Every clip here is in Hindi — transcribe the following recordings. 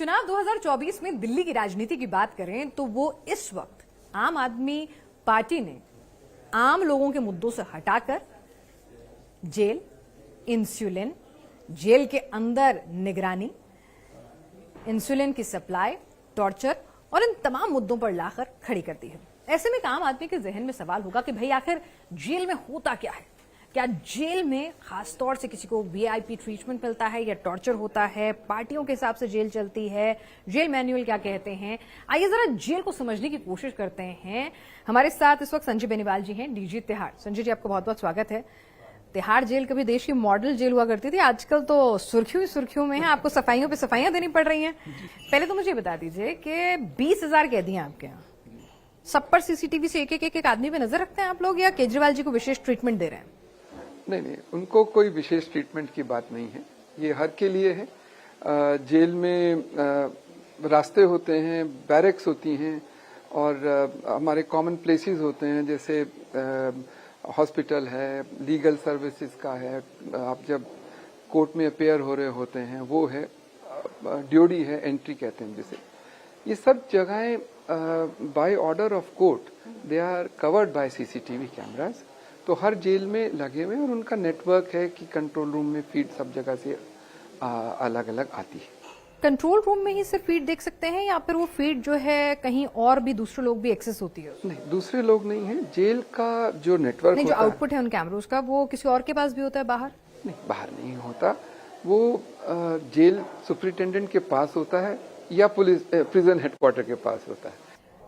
चुनाव 2024 में दिल्ली की राजनीति की बात करें तो वो इस वक्त आम आदमी पार्टी ने आम लोगों के मुद्दों से हटाकर जेल, इंसुलिन, जेल के अंदर निगरानी, इंसुलिन की सप्लाई, टॉर्चर और इन तमाम मुद्दों पर लाकर खड़ी कर दी है। ऐसे में एक आम आदमी के जहन में सवाल होगा कि भाई आखिर जेल में होता क्या है? क्या जेल में खास तौर से किसी को वीआईपी ट्रीटमेंट मिलता है या टॉर्चर होता है? पार्टियों के हिसाब से जेल चलती है? जेल मैनुअल क्या कहते हैं? आइए जरा जेल को समझने की कोशिश करते हैं। हमारे साथ इस वक्त संजय बेनीवाल जी हैं, डीजी तिहाड़। संजय जी, आपका बहुत बहुत स्वागत है। तिहाड़ जेल कभी देश की मॉडल जेल हुआ करती थी, आजकल तो सुर्खियों में है। आपको सफाइयों पे सफाइयां देनी पड़ रही हैं। पहले तो मुझे बता दीजिए कि 20,000 कैदी हैं आपके यहाँ, सब पर सीसीटीवी से एक आदमी पे नजर रखते हैं आप लोग, या केजरीवाल जी को विशेष ट्रीटमेंट दे रहे हैं? नहीं, उनको कोई विशेष ट्रीटमेंट की बात नहीं है। ये हर के लिए है। जेल में रास्ते होते हैं, बैरक्स होती हैं और हमारे कॉमन प्लेसेस होते हैं, जैसे हॉस्पिटल है, लीगल सर्विसेज का है, आप जब कोर्ट में अपेयर हो रहे होते हैं वो है, ड्यूटी है, एंट्री कहते हैं जिसे। ये सब जगहें by order of court they are covered by CCTV cameras. तो हर जेल में लगे हुए और उनका नेटवर्क है कि कंट्रोल रूम में फीड सब जगह से अलग अलग आती है। कंट्रोल रूम में ही सिर्फ फीड देख सकते हैं या फिर वो फीड जो है कहीं और भी दूसरे लोग भी एक्सेस होती है? नहीं, दूसरे लोग नहीं है। जेल का जो नेटवर्क नहीं, जो आउटपुट है उन कैमरों का, वो किसी और के पास भी होता है बाहर? नहीं, बाहर नहीं होता। वो जेल सुपरिटेंडेंट के पास होता है या पुलिस प्रिजन हेडक्वार्टर के पास होता है।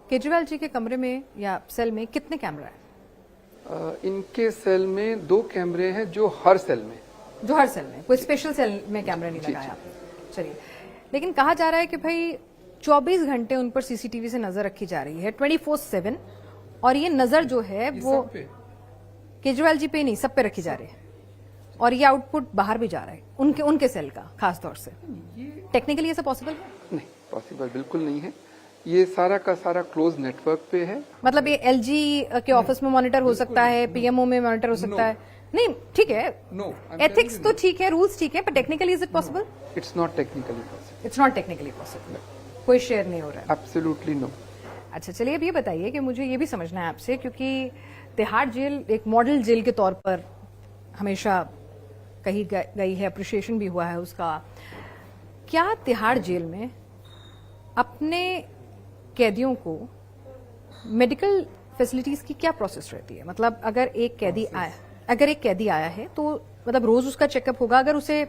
केजरीवाल जी के कमरे में या सेल में कितने कैमरा है? इनके सेल में 2 कैमरे हैं, जो हर सेल में कोई स्पेशल सेल में कैमरा नहीं लगाया आपने? चलिए, लेकिन कहा जा रहा है कि भाई 24 घंटे उन पर सीसीटीवी से नजर रखी जा रही है, 24/7, और ये नजर जो है वो केजरीवाल जी पे नहीं, सब पे रखी जा रही है, और ये आउटपुट बाहर भी जा रहा है उनके सेल का खास तौर से। टेक्निकली ऐसा पॉसिबल है? नहीं, पॉसिबल बिल्कुल नहीं है। ये सारा का सारा क्लोज नेटवर्क पे है। मतलब ये एलजी के ऑफिस में मॉनिटर हो सकता है, पीएमओ में मॉनिटर हो सकता है? नहीं, ठीक है, एथिक्स तो ठीक है, रूल्स ठीक है, पर technically is it possible? It's not technically possible. It's not technically possible. कोई शेयर नहीं हो रहा है? Absolutely no. अच्छा, चलिए अब ये बताइए कि मुझे ये भी समझना है आपसे, क्योंकि तिहाड़ जेल एक मॉडल जेल के तौर पर हमेशा कही गई है, अप्रिशिएशन भी हुआ है उसका। क्या तिहाड़ जेल में अपने कैदियों को मेडिकल फैसिलिटीज की क्या प्रोसेस रहती है? मतलब अगर एक कैदी आया है तो मतलब रोज उसका चेकअप होगा। अगर उसे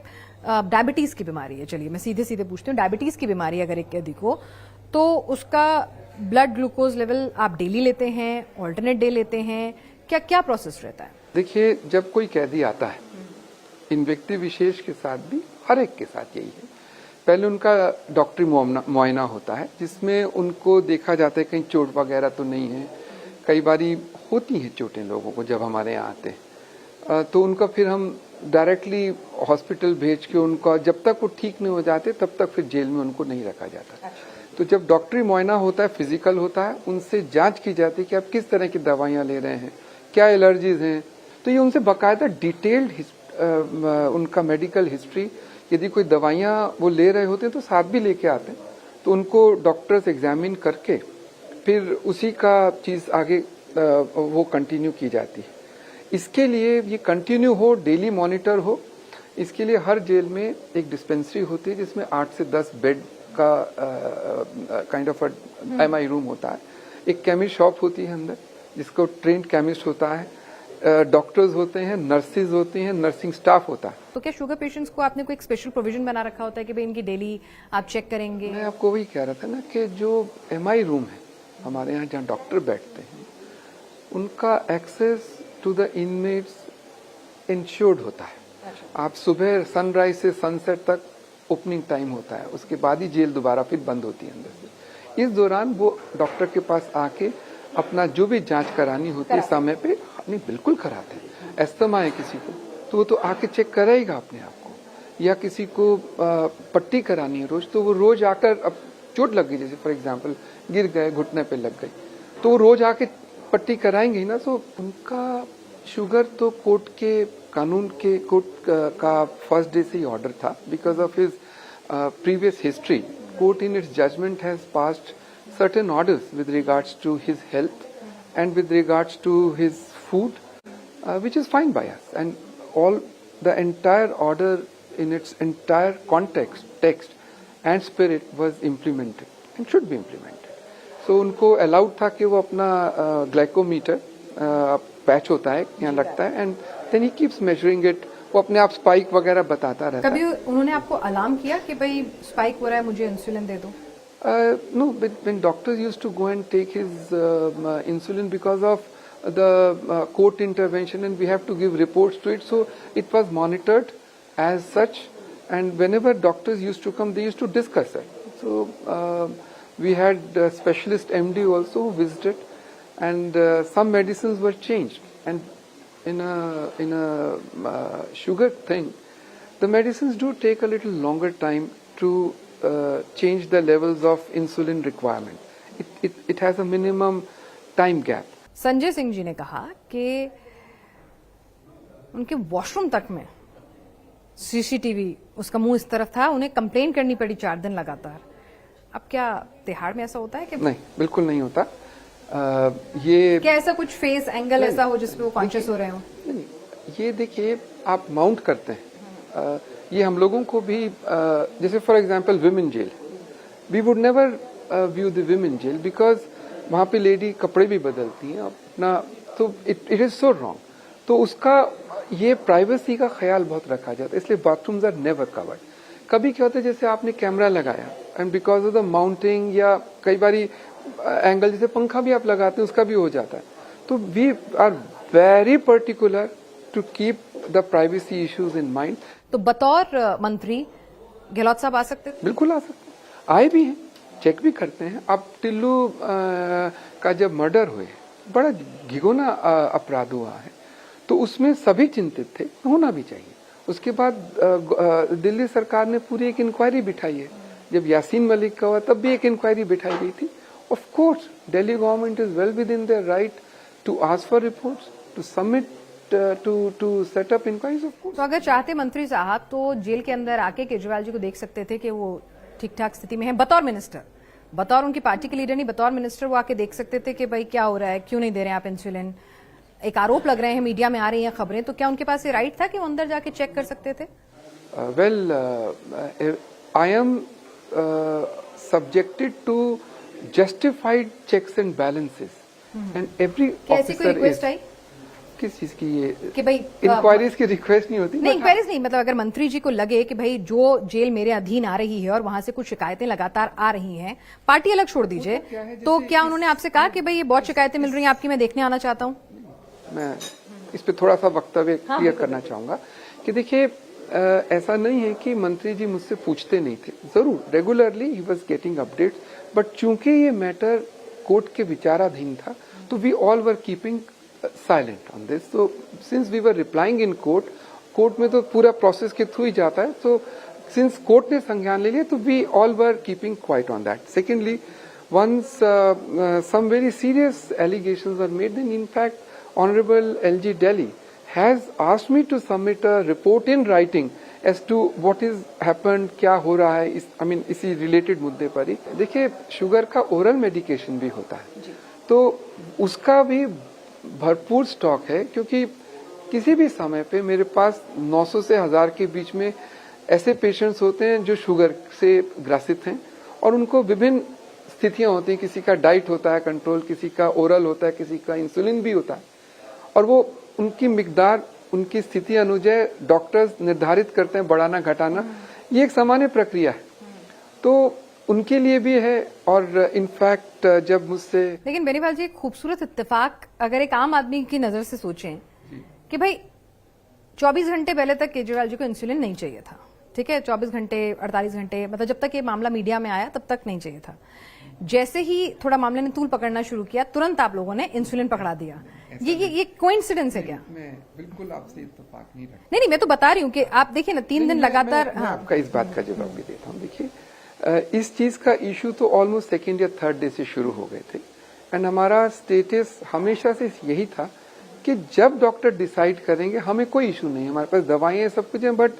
डायबिटीज की बीमारी है, चलिए मैं सीधे सीधे पूछती हूँ, डायबिटीज की बीमारी अगर एक कैदी को, तो उसका ब्लड ग्लूकोज लेवल आप डेली लेते हैं, ऑल्टरनेट डे लेते हैं, क्या क्या प्रोसेस रहता है? देखिए, जब कोई कैदी आता है, इन व्यक्ति विशेष के साथ भी हर एक के साथ यही है, पहले उनका डॉक्टरी मुआयना होता है, जिसमें उनको देखा जाता है कहीं चोट वगैरह तो नहीं है। कई बारी होती हैं चोटें लोगों को जब हमारे यहाँ आते हैं, तो उनका फिर हम डायरेक्टली हॉस्पिटल भेज के उनका, जब तक वो ठीक नहीं हो जाते तब तक फिर जेल में उनको नहीं रखा जाता। तो जब डॉक्टरी मुआयना होता है, फिजिकल होता है, उनसे जांच की जाती है कि आप किस तरह की दवाइयाँ ले रहे हैं, क्या एलर्जीज हैं। तो ये उनसे बाकायदा डिटेल्ड उनका मेडिकल हिस्ट्री, यदि कोई दवाइयाँ वो ले रहे होते हैं तो साथ भी लेके आते हैं, तो उनको डॉक्टर्स एग्जामिन करके फिर उसी का चीज आगे वो कंटिन्यू की जाती है। इसके लिए ये कंटिन्यू हो, डेली मॉनिटर हो, इसके लिए हर जेल में एक डिस्पेंसरी होती है जिसमें 8 से 10 बेड का काइंड ऑफ एमआई रूम होता है। एक केमिस्ट शॉप होती है अंदर, जिसको ट्रेंड केमिस्ट होता है, डॉक्टर्स होते हैं, नर्सेज होती हैं, नर्सिंग स्टाफ होता है। तो क्या शुगर पेशेंट्स को आपने कोई स्पेशल प्रोविजन बना रखा होता है कि भाई इनकी डेली आप चेक करेंगे? मैं आपको वही कह रहा था ना कि जो एमआई रूम है हमारे यहाँ, जहाँ डॉक्टर बैठते हैं, उनका access to the inmates ensured होता है। आप सुबह सनराइज से सनसेट तक ओपनिंग टाइम होता है, उसके बाद ही जेल दोबारा फिर बंद होती है अंदर से। इस दौरान वो डॉक्टर के पास आके अपना जो भी जांच करानी होती है समय पे, नहीं बिल्कुल कराते हैं। एस्थमा है किसी को तो वो तो आके चेक कराएगा अपने आप को, या किसी को पट्टी करानी है रोज, तो वो रोज आकर, अब चोट लग गई जैसे फॉर एग्जांपल गिर गए, घुटने पे लग गई, तो वो रोज आके पट्टी कराएंगे ही ना। तो उनका शुगर तो कोर्ट के कानून के कोर्ट का फर्स्ट डे से ही ऑर्डर था, because of his previous history court in its judgment has passed certain orders with regards to his health and with regards to his food, which is fine by us. And all the entire order in its entire context, text and spirit was implemented and should be implemented. So उनको अलाउड था कि वो अपना ग्लाइकोमीटर पैच होता है यहाँ लगता है and then he keeps measuring it, वो अपने आप स्पाइक वगैरह बताता रहता है. कभी उन्होंने आपको अलार्म किया कि भाई स्पाइक हो रहा है, मुझे इंसुलिन दे दो? No, when doctors used to go and take his insulin because of the court intervention and we have to give reports to it, so it was monitored as such, and whenever doctors used to come, they used to discuss it. So we had specialist MD also who visited, and some medicines were changed, and in a sugar thing, the medicines do take a little longer time to change the levels of insulin requirement. It has a minimum time gap. Sanjay Singh ji ने कहा कि उनके वॉशरूम तक में सीसीटीवी, उसका मुंह इस तरफ था, उन्हें कंप्लेन करनी पड़ी 4 दिन लगातार. अब क्या तिहाड़ में ऐसा होता है कि नहीं, बिल्कुल नहीं होता. ये क्या ऐसा कुछ फेस एंगल ऐसा हो जिसपे वो कॉन्शियस हो रहे हो? नहीं, ये देखिए आप माउंट करते हैं. ये हम लोगों को भी जैसे for example women jail, we would never view the women jail because वहां पे लेडी कपड़े भी बदलती हैं अपना, तो इट इज सो रॉन्ग. तो उसका ये प्राइवेसी का ख्याल बहुत रखा जाता है, इसलिए बाथरूम्स आर नेवर कवर्ड. कभी क्या होता है जैसे आपने कैमरा लगाया and because of the mounting या कई बारी एंगल जैसे पंखा भी आप लगाते हैं उसका भी हो जाता है. तो we are very particular to keep the privacy issues in mind. तो बतौर मंत्री गहलोत साहब आ सकते थे? बिल्कुल आ सकते हैं, आए भी हैं, चेक भी करते हैं. अब टिल्लू का जब मर्डर हुए, बड़ा घिनौना अपराध हुआ है, तो उसमें सभी चिंतित थे, होना भी चाहिए. उसके बाद दिल्ली सरकार ने पूरी एक इंक्वायरी बिठाई है. जब यासीन मलिक का हुआ तब भी एक इंक्वायरी बिठाई गई थी. Of course Delhi government is well within their right to ask for reports, to submit to set up inquiries, of course. तो अगर चाहते मंत्री साहब तो जेल के अंदर आके केजरीवाल जी को देख सकते थे कि वो ठीक ठाक स्थिति में है, बतौर मिनिस्टर, बतौर उनकी पार्टी के लीडर नहीं, बतौर मिनिस्टर वो आके देख सकते थे कि भाई क्या हो रहा है, क्यों नहीं दे रहे हैं आप इंसुलिन. एक आरोप लग रहे हैं, मीडिया में आ रही हैं खबरें, तो क्या उनके पास ये राइट था कि वो अंदर जाके चेक कर सकते थे? Well, I am subjected to justified checks and balances, and every officer is. किस चीज की ये कि भाई इंक्वायरीज की रिक्वेस्ट नहीं होती? नहीं, इंक्वायरीज नहीं, मतलब अगर मंत्री जी को लगे कि भाई जो जेल मेरे अधीन आ रही है और वहां से कुछ शिकायतें लगातार आ रही हैं, पार्टी अलग छोड़ दीजिए, तो क्या उन्होंने आपसे कहा कि भाई ये बहुत शिकायतें मिल रही हैं आपकी, मैं देखने आना चाहता हूं? मैं इस पे थोड़ा सा वक्तव्य क्लियर करना चाहूंगा कि देखिए ऐसा नहीं है कि मंत्री जी मुझसे पूछते नहीं थे. जरूर रेगुलरली ही वाज गेटिंग अपडेट्स, बट चूंकि ये मैटर कोर्ट के विचाराधीन था, तो we all were keeping silent on this. So since we were replying in court में तो पूरा प्रोसेस के थ्रू ही जाता है. So since कोर्ट ने संज्ञान ले लिया, तो we all were keeping quiet on that. Secondly, once some very serious allegations were made, then in fact Honorable LG Delhi has asked me to submit a report in writing as to what is happened, क्या हो रहा है, इसी रिलेटेड मुद्दे पर ही. देखिए शुगर का ओरल मेडिकेशन भी होता है, तो उसका भी भरपूर स्टॉक है, क्योंकि किसी भी समय पे मेरे पास 900 से 1000 के बीच में ऐसे पेशेंट्स होते हैं जो शुगर से ग्रसित हैं और उनको विभिन्न स्थितियां होती हैं. किसी का डाइट होता है कंट्रोल, किसी का ओरल होता है, किसी का इंसुलिन भी होता है, और वो उनकी मिकदार उनकी स्थिति अनुसार डॉक्टर्स निर्धारित करते हैं बढ़ाना घटाना. ये एक सामान्य प्रक्रिया है, तो उनके लिए भी है. और इनफैक्ट जब मुझसे, लेकिन बेनीवाल जी, खूबसूरत इत्तेफाक अगर एक आम आदमी की नजर से सोचें कि भाई 24 घंटे पहले तक केजरीवाल जी को इंसुलिन नहीं चाहिए था, ठीक है, 24 घंटे 48 घंटे, मतलब जब तक ये मामला मीडिया में आया तब तक नहीं चाहिए था. जैसे ही थोड़ा मामले ने तूल पकड़ना शुरू किया, तुरंत आप लोगों ने इंसुलिन पकड़ा दिया. ये कोइंसिडेंस है क्या? मैं बिल्कुल आपसे इत्तेफाक नहीं रखता. नहीं, मैं तो बता रही हूँ कि आप देखिए ना 3 दिन लगातार. मैं आपका इस बात का जवाब भी देता हूँ. देखिए इस चीज का इशू तो ऑलमोस्ट सेकेंड या थर्ड डे से शुरू हो गए थे, एंड हमारा स्टेटस हमेशा से यही था कि जब डॉक्टर डिसाइड करेंगे, हमें कोई इशू नहीं है, हमारे पास दवाएं सब कुछ है, बट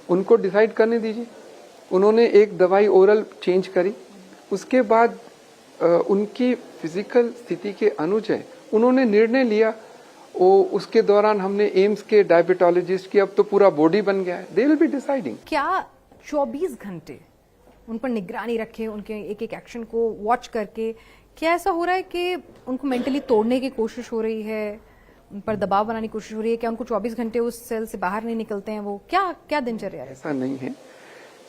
उनको डिसाइड करने दीजिए. उन्होंने एक दवाई ओरल चेंज करी, उसके बाद उनकी फिजिकल स्थिति के अनुसार उन्होंने निर्णय लिया। उसके दौरान हमने एम्स के डायबिटोलॉजिस्ट की अब तो पूरा बॉडी बन गया है, दे विल बी डिसाइडिंग। क्या 24 घंटे उन पर निगरानी रखे, उनके एक एक एक्शन को वॉच करके, क्या ऐसा हो रहा है कि उनको मेंटली तोड़ने की कोशिश हो रही है, उन पर दबाव बनाने की कोशिश हो रही है? क्या उनको 24 घंटे उस सेल से बाहर नहीं निकलते हैं वो? क्या क्या दिनचर्या है? ऐसा नहीं है।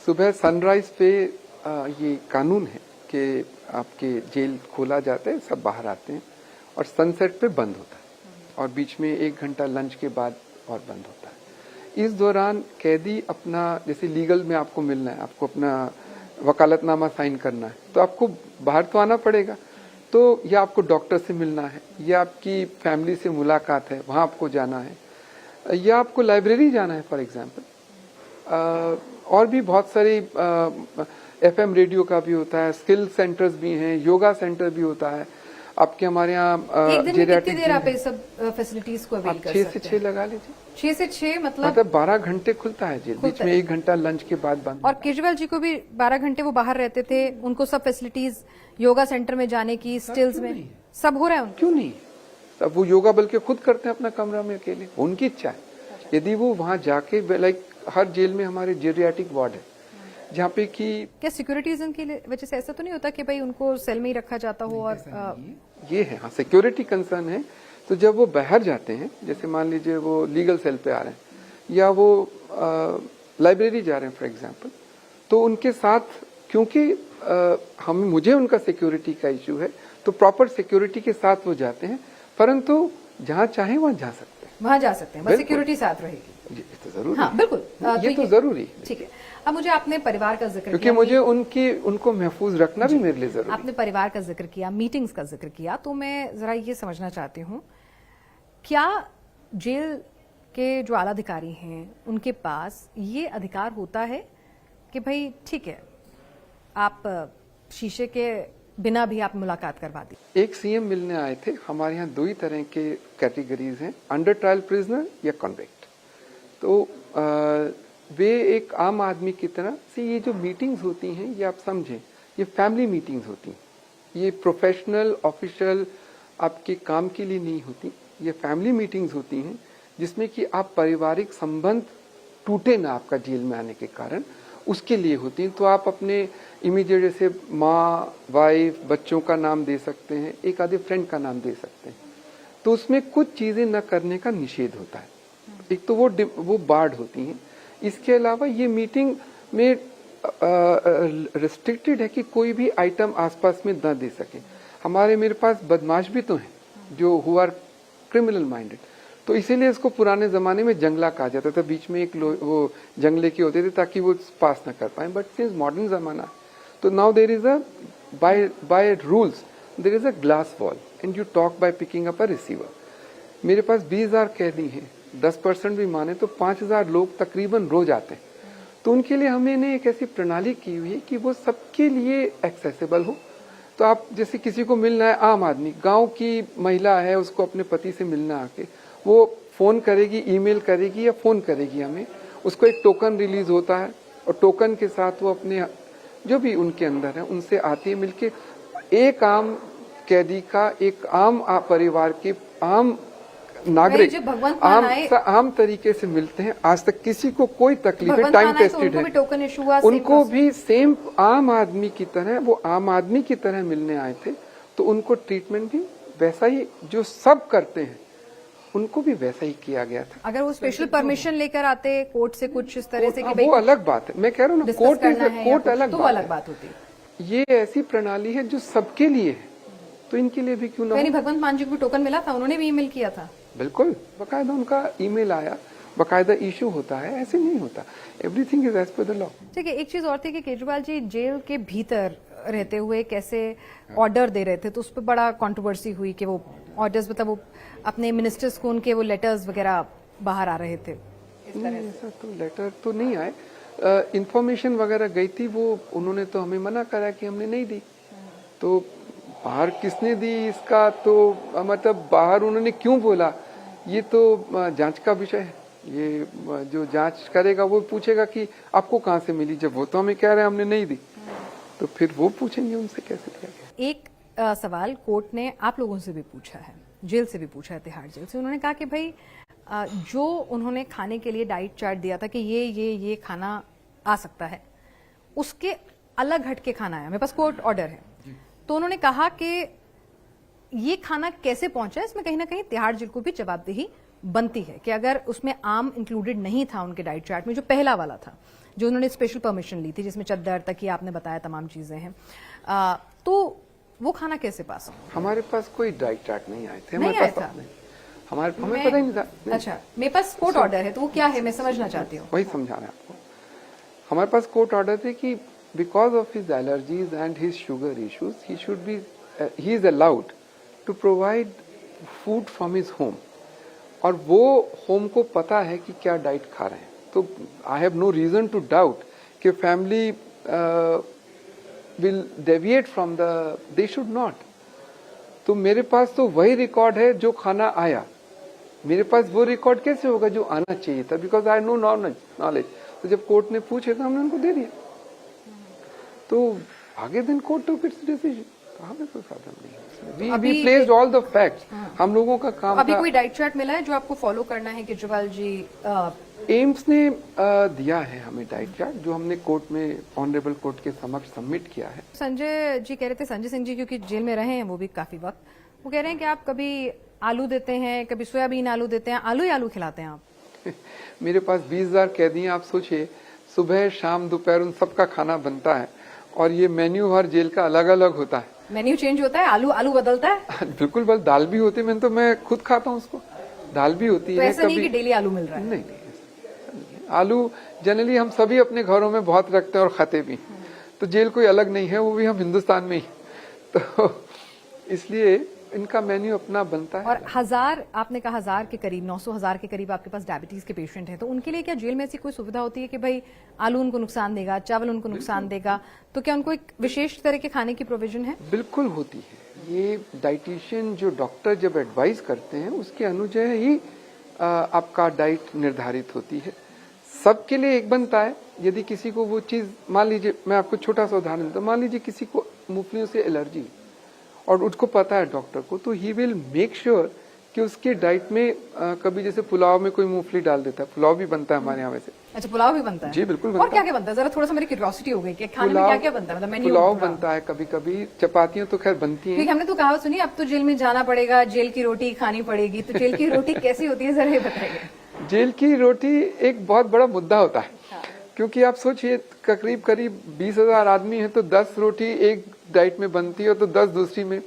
सुबह सनराइज पे ये कानून है कि आपके जेल खोला जाता है, सब बाहर आते हैं और सनसेट पे बंद होता है और बीच में 1 घंटा लंच के बाद और बंद होता है। इस दौरान कैदी अपना, जैसे लीगल में आपको मिलना है, आपको अपना वकालतनामा साइन करना है, तो आपको बाहर तो आना पड़ेगा। तो या आपको डॉक्टर से मिलना है, या आपकी फैमिली से मुलाकात है, वहां आपको जाना है, या आपको लाइब्रेरी जाना है फॉर एग्जाम्पल। और भी बहुत सारी FM रेडियो का भी होता है, स्किल सेंटर्स भी हैं, योगा सेंटर भी होता है आपके हमारे यहाँ। एक दिन में कितनी देर आप ये सब फैसिलिटीज को अवेल कर सकते हैं? 6 से 6 लगा लीजिए। 6 से 6 मतलब 12 घंटे खुलता है जेल, बीच में 1 घंटा लंच के बाद बंद। और केजरीवाल जी को भी 12 घंटे वो बाहर रहते थे, उनको सब फैसिलिटीज, योगा सेंटर में जाने की, स्टिल्स में सब हो रहा है उनको? क्यों नहीं? सब वो योगा बल्कि खुद करते हैं अपना कमरा में अकेले, उनकी इच्छा है। यदि वो वहां जाके, लाइक हर जेल में हमारे जेरियाटिक वार्ड है जहाँ पे कि क्या सिक्योरिटी रीजन की वजह से ऐसा तो नहीं होता कि भाई उनको सेल में ही रखा जाता हो? और ये है, हाँ, सिक्योरिटी कंसर्न है। तो जब वो बाहर जाते हैं, जैसे मान लीजिए वो लीगल सेल पे आ रहे हैं या वो लाइब्रेरी जा रहे हैं फॉर एग्जांपल, तो उनके साथ क्योंकि मुझे उनका सिक्योरिटी का इश्यू है, तो प्रॉपर सिक्योरिटी के साथ वो जाते हैं, परंतु जहाँ चाहे वहाँ जा सकते हैं। वहां जा सकते हैं, बस सिक्योरिटी साथ रहेगी। ये तो जरूरी, हाँ बिल्कुल, ये तो जरूरी। ठीक है। अब मुझे आपने परिवार का जिक्र क्योंकि किया, मुझे उनको महफूज रखना भी मेरे लिए जरूरी। आपने परिवार का जिक्र किया, मीटिंग्स का जिक्र किया, तो मैं जरा ये समझना चाहती हूँ, क्या जेल के जो आला अधिकारी हैं उनके पास ये अधिकार होता है कि भाई ठीक है, आप शीशे के बिना भी आप मुलाकात करवा दी? एक सीएम मिलने आए थे, हमारे यहाँ 2 ही तरह के कैटेगरीज हैं, अंडर ट्रायल प्रिजनर या कॉन्विक्ट। तो वे एक आम आदमी की तरह से, ये जो मीटिंग्स होती हैं ये आप समझें, ये फैमिली मीटिंग्स होती हैं, ये प्रोफेशनल ऑफिशियल आपके काम के लिए नहीं होती, ये फैमिली मीटिंग्स होती हैं जिसमें कि आप पारिवारिक संबंध टूटे ना आपका जेल में आने के कारण, उसके लिए होती हैं। तो आप अपने इमीडिएट जैसे माँ, वाइफ, बच्चों का नाम दे सकते हैं, एक आधे फ्रेंड का नाम दे सकते हैं। तो उसमें कुछ चीजें न करने का निषेध होता है। एक तो वो बार्ड होती हैं। इसके अलावा ये मीटिंग में रिस्ट्रिक्टेड है कि कोई भी आइटम आसपास में न दे सके। मेरे पास बदमाश भी तो हैं जो हु आर क्रिमिनल माइंडेड, तो इसीलिए इसको पुराने जमाने में जंगला कहा जाता था। बीच में एक वो जंगले के होते थे ताकि वो पास न कर पाए। बट सिंस मॉडर्न जमाना, तो now there is a by rules there is a glass wall and you talk by picking up a receiver. मेरे पास 20,000 कैदी हैं, 10% भी माने तो 5,000 लोग तकरीबन रोज आते हैं। तो उनके लिए हमने एक ऐसी प्रणाली की हुई है कि वो सबके लिए एक्सेसिबल हो। तो आप जैसे किसी को मिलना है, आम आदमी, गांव की महिला है, उसको अपने पति से मिलना आके, वो फोन करेगी, ईमेल करेगी या फोन करेगी हमें, उसको एक टोकन रिलीज होता है और टोकन के साथ वो अपने जो भी उनके अंदर है उनसे आती है मिलके। एक आम कैदी का, एक आम परिवार के आम नागरिक आम तरीके से मिलते हैं। आज तक किसी को कोई तकलीफ है, टाइम टेस्टेड है, उनको भी सेम आम आदमी की तरह, वो आम आदमी की तरह मिलने आए थे, तो उनको ट्रीटमेंट भी वैसा ही जो सब करते हैं उनको भी वैसा ही किया गया था। अगर वो स्पेशल परमिशन लेकर आते कोर्ट से कुछ इस तरह से कि वो अलग बात है। मैं कह रहा हूँ ना, कोर्ट अलग बात होती। ये ऐसी प्रणाली है जो सबके लिए है, तो इनके लिए भी क्यों ना। भगवंत मान जी को टोकन मिला था, उन्होंने भी ईमेल किया था। बिल्कुल, बकायदा उनका ईमेल आया, बकायदा इशू होता है, ऐसे नहीं होता। Everything is as per the law. ठीक है, एक चीज और थी कि केजरीवाल जी जेल के भीतर रहते हुए कैसे ऑर्डर दे रहे थे, तो उस पर बड़ा कंट्रोवर्सी हुई कि वो ऑर्डर्स, मतलब वो अपने मिनिस्टर्स को उनके वो लेटर्स वगैरह बाहर आ रहे थे। ऐसा तो लेटर तो नहीं आए, इंफॉर्मेशन वगैरह गई थी, वो उन्होंने तो हमें मना करा कि हमने नहीं दी। तो बाहर किसने दी इसका तो मतलब बाहर उन्होंने क्यों बोला, ये तो जांच का विषय है। ये जो जांच करेगा वो पूछेगा कि आपको कहाँ से मिली, जब वो तो हमें कह रहे हैं हमने नहीं दी, तो फिर वो पूछेंगे उनसे कैसे दिया गया। एक सवाल कोर्ट ने आप लोगों से भी पूछा है, जेल से भी पूछा है, तिहाड़ जेल से। उन्होंने कहा कि भाई जो उन्होंने खाने के लिए डाइट चार्ट दिया था कि ये खाना आ सकता है, उसके अलग हट के खाना आया, मेरे पास कोर्ट ऑर्डर है। तो उन्होंने कहा कि ये खाना कैसे पहुंचा, इसमें कहीं ना कहीं तिहाड़ जेल को भी जवाबदेही बनती है कि अगर उसमें आम इंक्लूडेड नहीं था उनके डाइट चार्ट में, जो पहला वाला था, जो उन्होंने स्पेशल परमिशन ली थी, जिसमें चद्दर तक ही आपने बताया तमाम चीजें हैं, तो वो खाना कैसे पास हुआ? हमारे पास कोई डाइट चार्ट नहीं आए थे, नहीं हमारे आया पास था? हमें पता ही नहीं था। अच्छा, मेरे पास कोर्ट ऑर्डर है, तो वो क्या है मैं समझना चाहती हूँ। वही समझाना है आपको। हमारे पास कोर्ट ऑर्डर थे कि because of his allergies and his sugar issues he is allowed to provide food from his home, और वो होम को पता है कि क्या डाइट खा रहे हैं। तो I have no reason to doubt कि family will deviate from the, they should not. तो मेरे पास तो वही रिकॉर्ड है जो खाना आया, मेरे पास वो रिकॉर्ड कैसे होगा जो आना चाहिए था, बिकॉज आई नो नॉलेज। तो जब कोर्ट ने पूछे तो हमने उनको दे दिया, तो आगे दिन कोर्ट टुक इट्स डिसीजन, हमें कोई प्रॉब्लम नहीं है। We placed all the facts, हम लोगों का काम अभी था। कोई डाइट चार्ट मिला है जो आपको फॉलो करना है केजरीवाल जी? एम्स ने दिया है हमें डाइट चार्ट, जो हमने कोर्ट में ऑनरेबल कोर्ट के समक्ष सबमिट किया है। संजय जी कह रहे थे, संजय सिंह जी क्योंकि जेल में रहे हैं वो भी काफी वक्त, वो कह रहे हैं कि आप कभी आलू देते हैं, कभी सोयाबीन आलू देते हैं, आलू ही आलू खिलाते हैं आप। मेरे पास 20,000 कैदी हैं, आप सोचिए सुबह शाम दोपहर उन सबका खाना बनता है, और ये मेन्यू हर जेल का अलग अलग होता है। मेन्यू चेंज होता है, आलू आलू बदलता है? बिल्कुल, बस दाल भी होती है, मैं खुद खाता हूँ उसको, दाल भी होती तो है। ऐसा नहीं कि डेली आलू मिल रहा है? नहीं, आलू जनरली हम सभी अपने घरों में बहुत रखते हैं और खाते भी, तो जेल कोई अलग नहीं है, वो भी हम हिंदुस्तान में ही, तो इसलिए इनका मेन्यू अपना बनता है। और 1000, आपने कहा 1000 के करीब, 900,000 के करीब आपके पास डायबिटीज के पेशेंट हैं, तो उनके लिए क्या जेल में ऐसी कोई सुविधा होती है कि भाई आलू उनको नुकसान देगा, चावल उनको नुकसान देगा, तो क्या उनको एक विशेष तरह के खाने की प्रोविजन है? बिल्कुल होती है। ये डाइटिशियन जो डॉक्टर जब एडवाइस करते हैं उसके अनुसार ही आपका डाइट निर्धारित होती है। सबके लिए एक बनता है। यदि किसी को वो चीज, मान लीजिए मैं आपको छोटा सा उदाहरण देता हूँ, मान लीजिए किसी को मूंगफलियों से एलर्जी और उसको पता है डॉक्टर को, तो ही विल मेक श्योर कि उसके डाइट में कभी जैसे पुलाव में कोई मूंगफली डाल देता है, पुलाव भी बनता है हमारे यहाँ वैसे। अच्छा, पुलाव भी बनता है? जी बिल्कुल बनता है। और क्या क्या बनता है, जरा थोड़ा सा मेरी क्यूरियोसिटी हो गई कि खाने में क्या क्या बनता है, मतलब मेन्यू? पुलाव बनता है, कभी कभी चपातियां तो खैर बनती हैं। क्योंकि हमने तो कहावत सुनी, अब तो जेल में जाना पड़ेगा, जेल की रोटी खानी पड़ेगी, तो जेल की रोटी कैसी होती है जरा ये बताइए। जेल की रोटी एक बहुत बड़ा मुद्दा होता है, क्योंकि आप सोचिए करीब 20,000 आदमी हैं, तो 10 रोटी एक डाइट में बनती है तो 10 दूसरी में,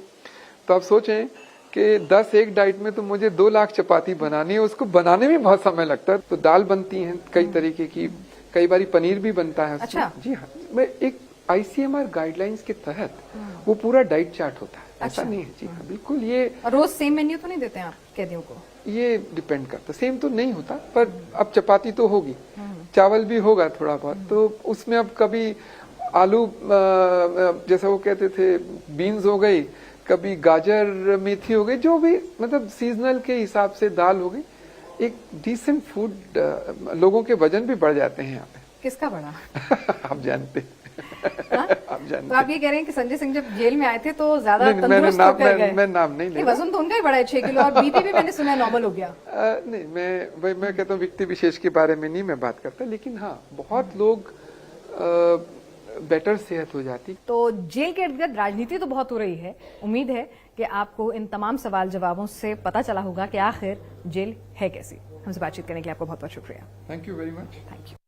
तो आप सोचें कि 10 एक डाइट में, तो मुझे 2 लाख चपाती बनानी है, उसको बनाने में बहुत समय लगता है। तो दाल बनती है कई तरीके की, कई बारी पनीर भी बनता है। अच्छा। जी हाँ, मैं एक ICMR गाइडलाइंस के तहत वो पूरा डाइट चार्ट होता है। ऐसा नहीं है। जी हाँ, बिल्कुल। ये रोज सेम मेन्यू तो नहीं देते हैं आप कैदियों को? ये डिपेंड करता, सेम तो नहीं होता, पर अब चपाती तो होगी, चावल भी होगा थोड़ा बहुत, तो उसमें अब कभी आलू जैसा वो कहते थे बीन्स हो गई, कभी गाजर मेथी हो गई, जो भी मतलब सीजनल के हिसाब से दाल हो गई। एक डिसेंट फूड, लोगों के वजन भी बढ़ जाते हैं यहाँ पे। किसका बढ़ा? आप जानते आप जानते। तो आप ये कह रहे हैं कि संजय सिंह जब जेल में आए थे तो ज्यादा नहीं, तंदुरुस्त होकर गए? मैं नाम नहीं ले, वजन तो उनका ही बढ़ा है 6 किलो, और बीपी भी मैंने सुना है नॉर्मल हो गया। नहीं, मैं कहता हूँ व्यक्ति विशेष के बारे में नहीं मैं बात करता, लेकिन हाँ बहुत लोग बेटर सेहत हो जाती। तो जेल के इर्द गिर्द राजनीति तो बहुत हो रही है, उम्मीद है कि आपको इन तमाम सवाल जवाबों से पता चला होगा कि आखिर जेल है कैसी। हमसे बातचीत करने के लिए आपका बहुत बहुत शुक्रिया। Thank you very much. Thank you.